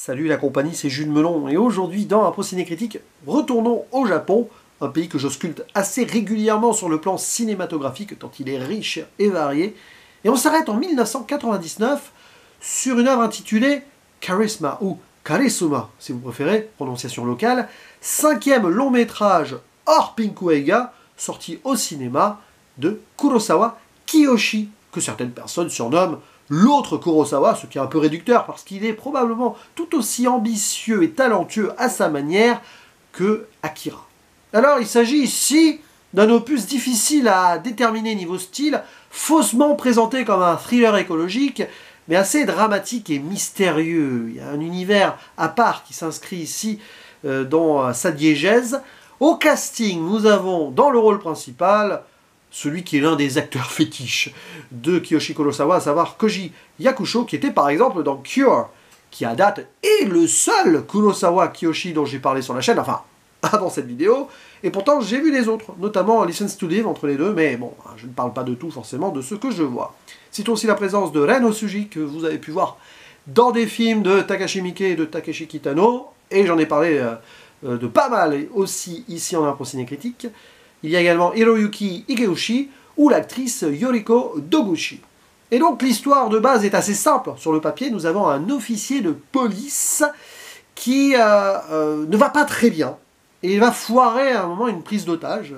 Salut la compagnie, c'est Jules Melon, et aujourd'hui dans un Ciné Critique, retournons au Japon, un pays que j'ausculte assez régulièrement sur le plan cinématographique, tant il est riche et varié, et on s'arrête en 1999 sur une œuvre intitulée Charisma, ou Karisuma, si vous préférez, prononciation locale, cinquième long métrage hors Pinkueiga, sorti au cinéma de Kurosawa Kiyoshi, que certaines personnes surnomment l'autre Kurosawa, ce qui est un peu réducteur, parce qu'il est probablement tout aussi ambitieux et talentueux à sa manière que Akira. Alors, il s'agit ici d'un opus difficile à déterminer niveau style, faussement présenté comme un thriller écologique, mais assez dramatique et mystérieux. Il y a un univers à part qui s'inscrit ici dans sa diégèse. Au casting, nous avons dans le rôle principal celui qui est l'un des acteurs fétiches de Kiyoshi Kurosawa, à savoir Koji Yakusho, qui était par exemple dans Cure, qui à date est le seul Kurosawa Kiyoshi dont j'ai parlé sur la chaîne, enfin, avant cette vidéo, et pourtant j'ai vu les autres, notamment License to Live entre les deux, mais bon, je ne parle pas de tout forcément, de ce que je vois. Citons aussi la présence de Ren Osuji, que vous avez pu voir dans des films de Takashi Miike et de Takeshi Kitano, et j'en ai parlé de pas mal aussi ici en Impro Ciné Critique. Il y a également Hiroyuki Higeushi ou l'actrice Yoriko Doguchi. Et donc l'histoire de base est assez simple. Sur le papier, nous avons un officier de police qui ne va pas très bien. Et il va foirer à un moment une prise d'otage.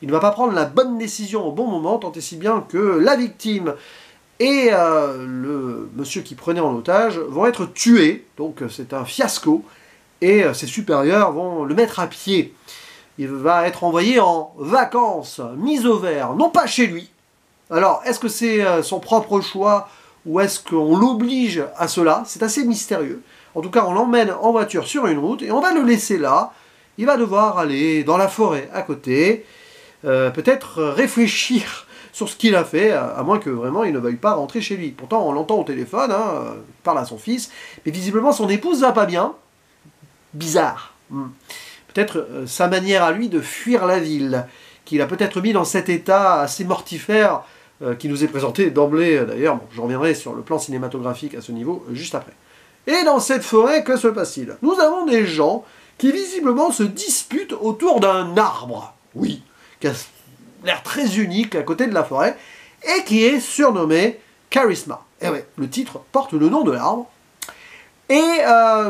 Il ne va pas prendre la bonne décision au bon moment, tant et si bien que la victime et le monsieur qui prenait en otage vont être tués. Donc c'est un fiasco. Et ses supérieurs vont le mettre à pied. Il va être envoyé en vacances, mis au vert, non pas chez lui. Alors, est-ce que c'est son propre choix ou est-ce qu'on l'oblige à cela? C'est assez mystérieux. En tout cas, on l'emmène en voiture sur une route et on va le laisser là. Il va devoir aller dans la forêt à côté, peut-être réfléchir sur ce qu'il a fait, à moins que vraiment il ne veuille pas rentrer chez lui. Pourtant, on l'entend au téléphone, il parle à son fils, mais visiblement son épouse va pas bien. Bizarre. Peut-être sa manière à lui de fuir la ville, qu'il a peut-être mis dans cet état assez mortifère qui nous est présenté d'emblée d'ailleurs. Bon, je reviendrai sur le plan cinématographique à ce niveau juste après. Et dans cette forêt, que se passe-t-il? Nous avons des gens qui visiblement se disputent autour d'un arbre, oui, qui a l'air très unique à côté de la forêt, et qui est surnommé Charisma. Et ouais, le titre porte le nom de l'arbre. Et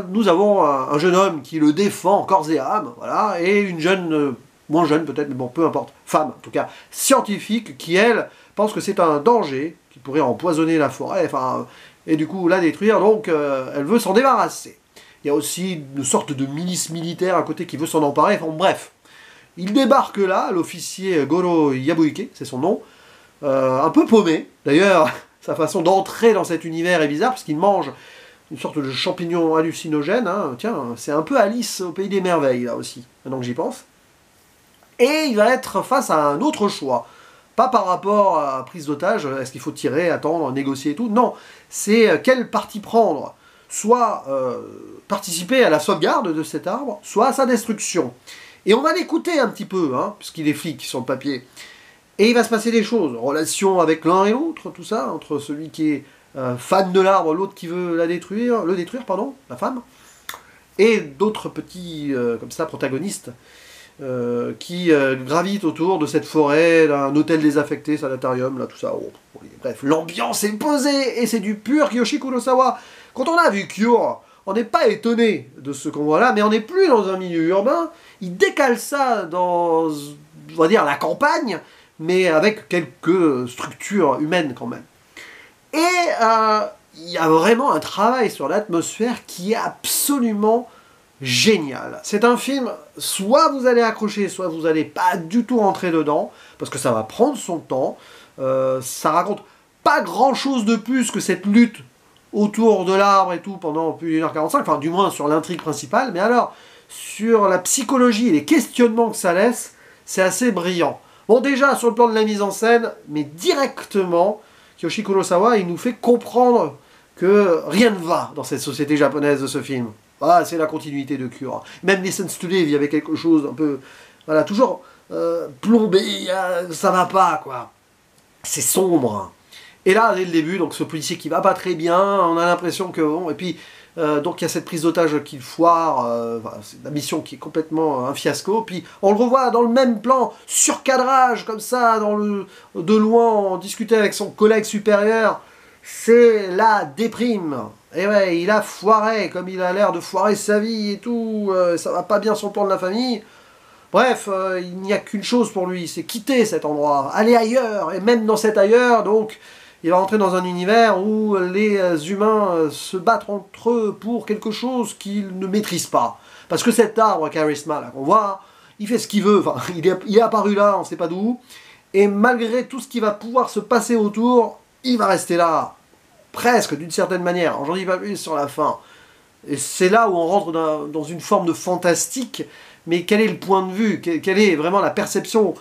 nous avons un jeune homme qui le défend corps et âme, voilà, et une jeune, moins jeune peut-être, mais bon, peu importe, femme en tout cas, scientifique, qui elle, pense que c'est un danger, qui pourrait empoisonner la forêt, enfin, et du coup la détruire, donc elle veut s'en débarrasser. Il y a aussi une sorte de milice militaire à côté qui veut s'en emparer, enfin bref. Il débarque là, l'officier Goro Yabuike, c'est son nom, un peu paumé, d'ailleurs, sa façon d'entrer dans cet univers est bizarre, parce qu'il mange une sorte de champignon hallucinogène, hein. Tiens, c'est un peu Alice au pays des merveilles, là aussi, maintenant que j'y pense. Et il va être face à un autre choix. Pas par rapport à prise d'otage, est-ce qu'il faut tirer, attendre, négocier et tout, non. C'est quel parti prendre. Soit participer à la sauvegarde de cet arbre, soit à sa destruction. Et on va l'écouter un petit peu, hein, puisqu'il est flic sur le papier. Et il va se passer des choses, relation avec l'un et l'autre, tout ça, entre celui qui est fan de l'arbre, l'autre qui veut le détruire, la femme, et d'autres petits, comme ça, protagonistes, qui gravitent autour de cette forêt, d'un hôtel désaffecté, sanatarium, là, tout ça. Oh, bref, l'ambiance est posée, et c'est du pur Kiyoshi Kurosawa. Quand on a vu Cure, on n'est pas étonné de ce qu'on voit là, mais on n'est plus dans un milieu urbain, il décale ça dans, on va dire, la campagne, mais avec quelques structures humaines quand même. Et il y a vraiment un travail sur l'atmosphère qui est absolument génial. C'est un film, soit vous allez accrocher, soit vous n'allez pas du tout rentrer dedans, parce que ça va prendre son temps. Ça raconte pas grand-chose de plus que cette lutte autour de l'arbre et tout pendant plus d'1h45, enfin du moins sur l'intrigue principale, mais alors, sur la psychologie et les questionnements que ça laisse, c'est assez brillant. Bon, déjà, sur le plan de la mise en scène, mais directement, Kiyoshi Kurosawa, il nous fait comprendre que rien ne va dans cette société japonaise de ce film. Ah, c'est la continuité de Cure. Même License to Live, il y avait quelque chose un peu, voilà, toujours plombé, ça va pas, quoi. C'est sombre. Et là, dès le début, donc ce policier qui va pas très bien, on a l'impression que, bon, et puis Donc il y a cette prise d'otage qu'il foire, c'est la mission qui est complètement un fiasco. Puis on le revoit dans le même plan, surcadrage comme ça, de loin, en discuter avec son collègue supérieur. C'est la déprime. Et ouais, il a foiré, comme il a l'air de foirer sa vie et tout, ça va pas bien sur le plan de la famille. Bref, il n'y a qu'une chose pour lui, c'est quitter cet endroit, aller ailleurs, et même dans cet ailleurs, donc, il va entrer dans un univers où les humains se battent entre eux pour quelque chose qu'ils ne maîtrisent pas. Parce que cet arbre charisma là qu'on voit, il fait ce qu'il veut, enfin, il est apparu là, on ne sait pas d'où, et malgré tout ce qui va pouvoir se passer autour, il va rester là, presque d'une certaine manière. Alors, j'en dis pas plus sur la fin. Et c'est là où on rentre dans une forme de fantastique, mais quel est le point de vue, quelle est vraiment la perception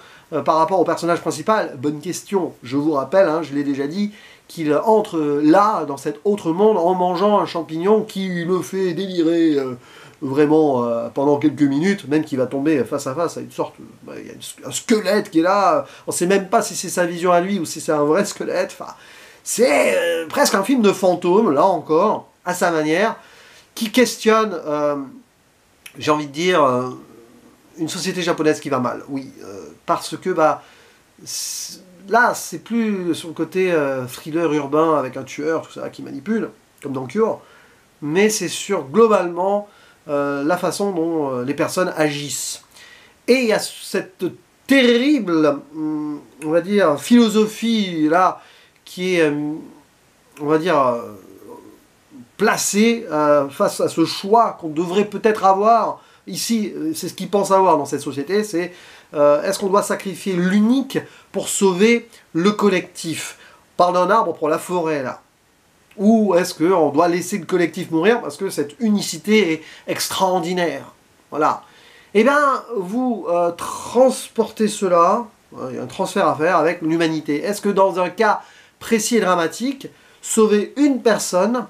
par rapport au personnage principal? Bonne question. Je vous rappelle, hein, je l'ai déjà dit, qu'il entre là, dans cet autre monde, en mangeant un champignon qui le fait délirer vraiment pendant quelques minutes, même qu'il va tomber face à face à une sorte... il y a un squelette qui est là, on ne sait même pas si c'est sa vision à lui ou si c'est un vrai squelette. Enfin, c'est presque un film de fantôme, là encore, à sa manière, qui questionne, j'ai envie de dire, une société japonaise qui va mal, oui, parce que là, c'est plus sur le côté thriller urbain avec un tueur, tout ça, qui manipule, comme dans Cure, mais c'est sur, globalement, la façon dont les personnes agissent. Et il y a cette terrible, on va dire, philosophie, là, qui est, on va dire, placée face à ce choix qu'on devrait peut-être avoir. Ici, c'est ce qu'ils pensent avoir dans cette société, c'est est-ce qu'on doit sacrifier l'unique pour sauver le collectif? On parle d'un arbre pour la forêt, là. Ou est-ce qu'on doit laisser le collectif mourir parce que cette unicité est extraordinaire? Voilà. Eh bien, vous transportez cela, il y a un transfert à faire avec l'humanité. Est-ce que dans un cas précis et dramatique, sauver une personne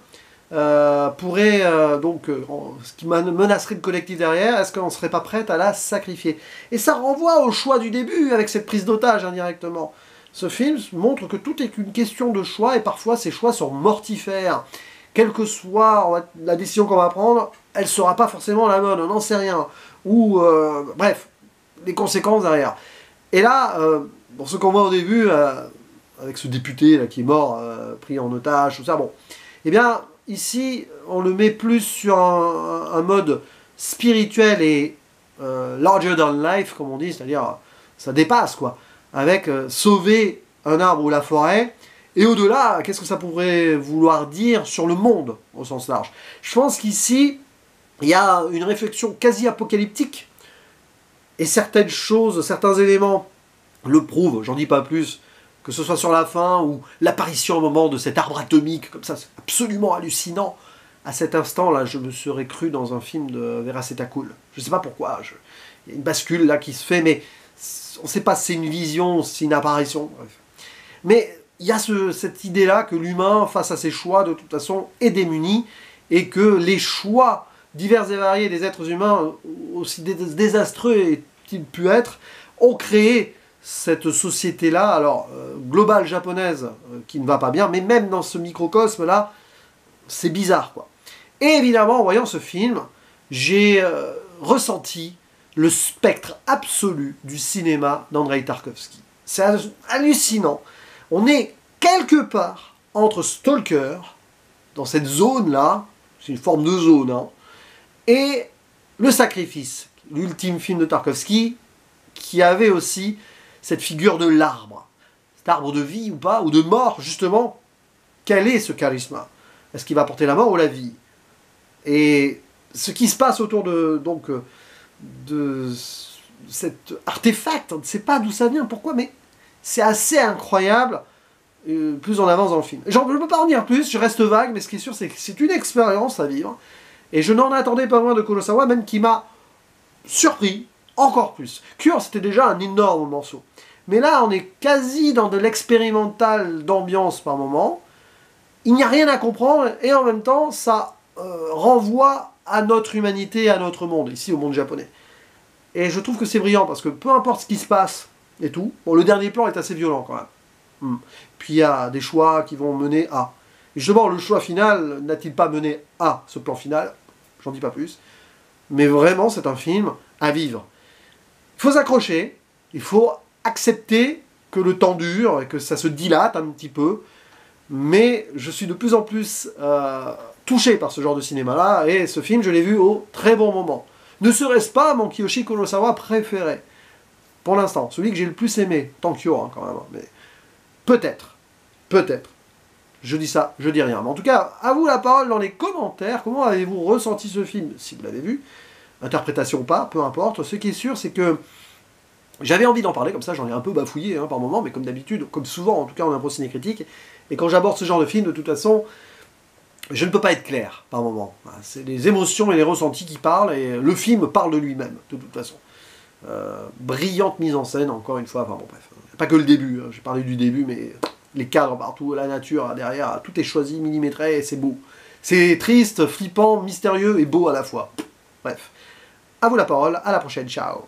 pourrait, ce qui menacerait le collectif derrière, est-ce qu'on ne serait pas prête à la sacrifier? Et ça renvoie au choix du début, avec cette prise d'otage indirectement. Ce film montre que tout est qu'une question de choix, et parfois ces choix sont mortifères. Quelle que soit la décision qu'on va prendre, elle ne sera pas forcément la bonne, on n'en sait rien. Ou, bref, les conséquences derrière. Et là, pour ce qu'on voit au début, avec ce député là, qui est mort, pris en otage, tout ça, bon, eh bien, ici, on le met plus sur un mode spirituel et larger than life, comme on dit, c'est-à-dire, ça dépasse, quoi, avec sauver un arbre ou la forêt, et au-delà, qu'est-ce que ça pourrait vouloir dire sur le monde, au sens large? Je pense qu'ici, il y a une réflexion quasi apocalyptique, et certaines choses, certains éléments le prouvent, j'en dis pas plus, que ce soit sur la fin ou l'apparition au moment de cet arbre atomique, comme ça, c'est absolument hallucinant. À cet instant-là, je me serais cru dans un film de Vera Cool. Je ne sais pas pourquoi, il y a une bascule là qui se fait, mais on ne sait pas si c'est une vision, si c'est une apparition, bref. Mais il y a cette idée-là que l'humain, face à ses choix, de toute façon, est démuni, et que les choix divers et variés des êtres humains, aussi désastreux qu'ils pu être, ont créé cette société-là, alors globale japonaise, qui ne va pas bien, mais même dans ce microcosme-là, c'est bizarre, quoi. Et évidemment, en voyant ce film, j'ai ressenti le spectre absolu du cinéma d'Andrei Tarkovsky. C'est hallucinant. On est quelque part entre Stalker, dans cette zone-là, c'est une forme de zone, hein, et Le Sacrifice, l'ultime film de Tarkovsky, qui avait aussi cette figure de l'arbre. Cet arbre de vie ou pas, ou de mort, justement. Quel est ce charisme? Est-ce qu'il va porter la mort ou la vie? Et ce qui se passe autour de cet artefact, on ne sait pas d'où ça vient, pourquoi, mais c'est assez incroyable, plus on avance dans le film. Je ne peux pas en dire plus, je reste vague, mais ce qui est sûr, c'est que c'est une expérience à vivre. Et je n'en attendais pas moins de Kurosawa, même qui m'a surpris encore plus. Cure, c'était déjà un énorme morceau. Mais là, on est quasi dans de l'expérimental d'ambiance par moment. Il n'y a rien à comprendre, et en même temps, ça renvoie à notre humanité, à notre monde, ici au monde japonais. Et je trouve que c'est brillant, parce que peu importe ce qui se passe, et tout, bon, le dernier plan est assez violent quand même. Puis il y a des choix qui vont mener à... Justement, le choix final n'a-t-il pas mené à ce plan final? J'en dis pas plus. Mais vraiment, c'est un film à vivre. Il faut s'accrocher, il faut accepter que le temps dure et que ça se dilate un petit peu. Mais je suis de plus en plus touché par ce genre de cinéma-là, et ce film, je l'ai vu au très bon moment. Ne serait-ce pas mon Kiyoshi Kurosawa préféré, pour l'instant, celui que j'ai le plus aimé, Tankyo, hein, quand même, mais peut-être, peut-être. Je dis ça, je dis rien. Mais en tout cas, à vous la parole dans les commentaires. Comment avez-vous ressenti ce film, si vous l'avez vu? Interprétation ou pas, peu importe. Ce qui est sûr, c'est que j'avais envie d'en parler, comme ça j'en ai un peu bafouillé hein, par moment, mais comme d'habitude, comme souvent en tout cas en impro ciné-critique, et quand j'aborde ce genre de film, de toute façon, je ne peux pas être clair par moment. C'est les émotions et les ressentis qui parlent, et le film parle de lui-même, de toute façon. Brillante mise en scène, encore une fois, enfin bon bref. Pas que le début, hein. J'ai parlé du début, mais les cadres partout, la nature derrière, tout est choisi, millimétré, et c'est beau. C'est triste, flippant, mystérieux et beau à la fois. Bref. À vous la parole, à la prochaine, ciao.